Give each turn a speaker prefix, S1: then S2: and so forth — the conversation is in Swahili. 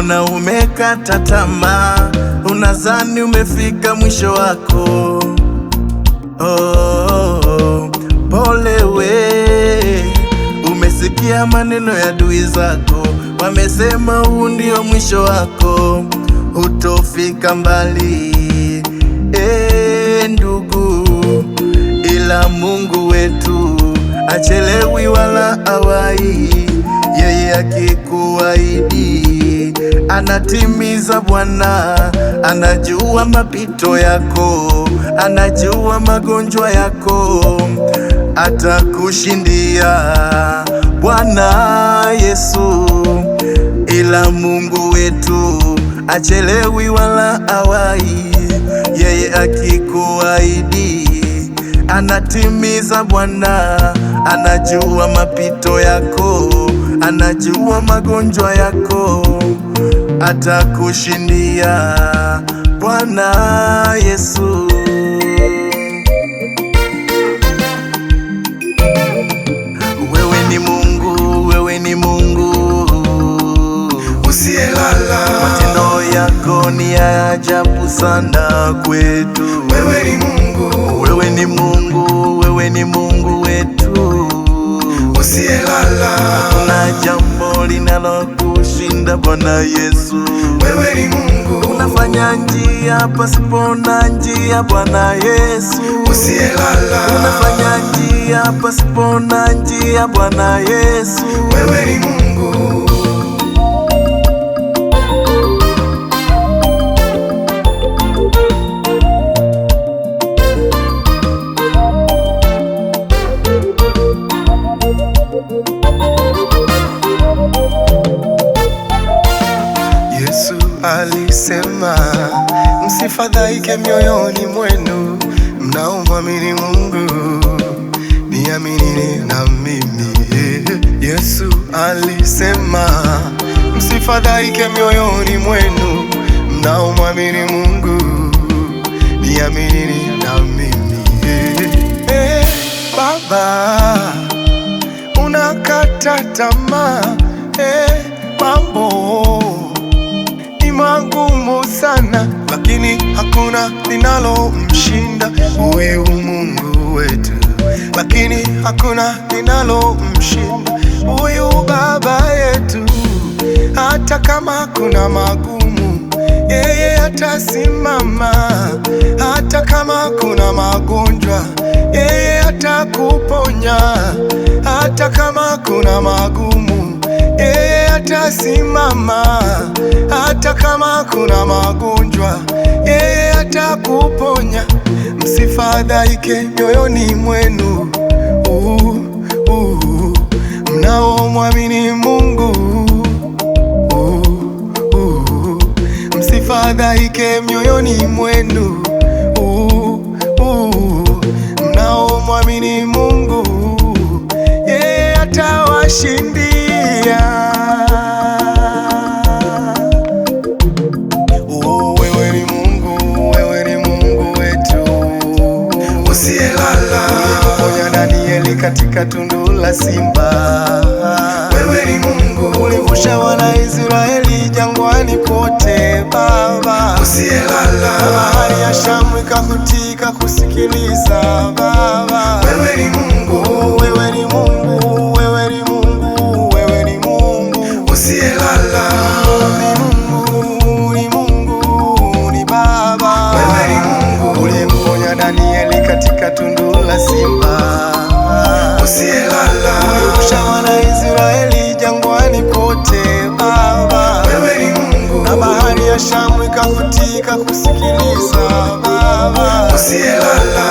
S1: Mbona umekata tamaa? Unadhani umefika mwisho wako? Pole we, umesikia maneno ya adui zako, wamesema huu ndio mwisho wako, hutofika mbali. Ndugu, ila Mungu wetu achelewi wala awai, yeye akikuahidi anatimiza. Bwana anajua mapito yako, anajua magonjwa yako, atakushindia Bwana Yesu. Ila Mungu wetu achelewi wala awai, yeye akikuahidi anatimiza. Bwana anajua mapito yako, anajua magonjwa yako, atakushindia Bwana Yesu. Wewe ni Mungu, wewe ni Mungu usiyelala, matendo yako ni ya ajabu sana kwetu.
S2: Wewe ni Mungu,
S1: wewe ni Mungu, wewe ni Mungu wetu
S2: usiyelala,
S1: hakuna jambo linalokushinda Bwana Yesu.
S2: Wewe ni Mungu,
S1: unafanya njia pasipo na njia Bwana Yesu.
S2: usiyelala,
S1: unafanya njia pasipo na njia Bwana Yesu.
S2: Wewe ni Mungu. Yesu alisema, msifadhaike mioyoni mwenu, mnaomwamini Mungu, niaminini na mimi. Yesu alisema, msifadhaike mioyoni mwenu, mnaomwamini Mungu, niaminini na mimi. Baba, unakata tamaa, mambo ni magumu sana, lakini hakuna linalomshinda huyu Mungu wetu, lakini hakuna linalomshinda huyu Baba yetu. Hata kama kuna magumu, yeye atasimama. Hata kama kuna magonjwa, yeye atakuponya. Hata kama kuna magumu, yeye atasimama. Hata kama kuna magonjwa, yeye atakuponya. Msifadhaike mioyoni mwenu, mnaomwamini Mungu. Msifadhaike mioyoni mwenu, mnaomwamini Mungu, yeye atawashindia. Wewe ni Mungu, wewe ni Mungu wetu usiyelala, ulimponya Danieli katika tundu la simba. Wewe ni Mungu, ulivusha wana Israeli jangwani kote Baba usiyelala, bahari ya Shamu ikavutika kusikiliza Baba. Wewe ni Mungu, wewe ni Mungu, wewe ni Mungu, wewe ni Mungu usiyelala, ni Mungu, ni Mungu, ni Baba. Wewe ni Mungu, ulimponya Danieli katika tundu la simba usiyelala, ulivusha wana Israeli jangwani kote Baba. Wewe ni Mungu, na bahari ya Shamu ikavutika kusikiliza Baba usiyelala.